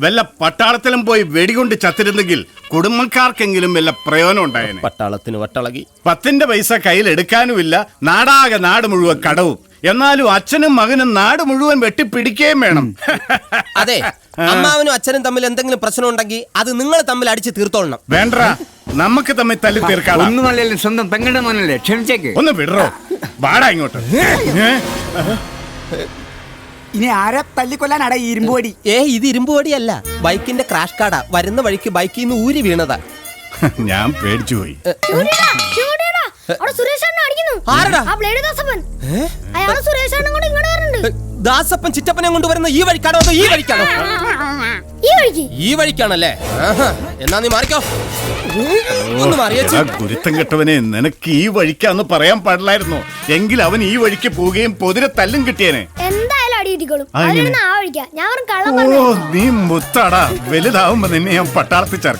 വല്ല പട്ടാളത്തിലും പോയി വെടികൊണ്ട് ചത്തിരുന്നെങ്കിൽ കുടുംബക്കാർക്കെങ്കിലും വല്ല പ്രയോജനം ഉണ്ടായേനെ. പട്ടാളത്തിന് വട്ടളകി 10 പൈസ കയ്യിൽ എടുക്കാനുമില്ല, നാടാകെ നാട് മുഴുവൻ കടവും. എന്നാലും അച്ഛനും മകനും നാട് മുഴുവൻ വെട്ടിപ്പിടിക്കുകയും വേണം. അതെ, അമ്മാവനും അച്ഛനും തമ്മിൽ എന്തെങ്കിലും പ്രശ്നം ഉണ്ടെങ്കിൽ അത് നിങ്ങൾ തമ്മിൽ അടിച്ച് തീർത്തോളണം. വേണ്ട, നമുക്ക് തമ്മിൽ തല്ലി തീർക്കാം. ഒന്നുമല്ലല്ലോ, സ്വന്തം പെങ്ങളുടെ മോനല്ലേ, ക്ഷമിച്ചേക്ക്. ഒന്ന് വിടറോ, വാടാ ഇങ്ങോട്ട്. ഇനി ആരെ തല്ലിക്കൊല്ലാനാടാ ഈ ഇരുമ്പുപടി? ഇത് ഇരുമ്പുപടിയല്ല, ബൈക്കിന്റെ ക്രാഷ് കാർഡാ. വരുന്ന വഴിക്ക് ബൈക്കിൽ നിന്ന് ഊരി വീണതാ. ഞാൻ പേടിച്ചു പോയി. ദാസപ്പൻ ചിറ്റപ്പനെ കൊണ്ടുവരുന്ന ഈ വഴിക്കാണോ അതോ ഈ വഴിക്കാണോ? ഈ വഴിക്കാണല്ലേ? എന്നാ നീ മാറിക്കോ. ഒന്ന് മാറിയ ഗുരുത്തം കെട്ടവനെ, നിനക്ക് ഈ വഴിക്കാന്ന് പറയാൻ പാടില്ലായിരുന്നു. എങ്കിൽ അവൻ ഈ വഴിക്ക് പോവുകയും പൊതിരെ തല്ലും കിട്ടിയേനെ. നീ മുത്താടാ, വലുതാവുമ്പോ നിന്നെ ഞാൻ പട്ടാളത്തിൽ ചേർക്കാം.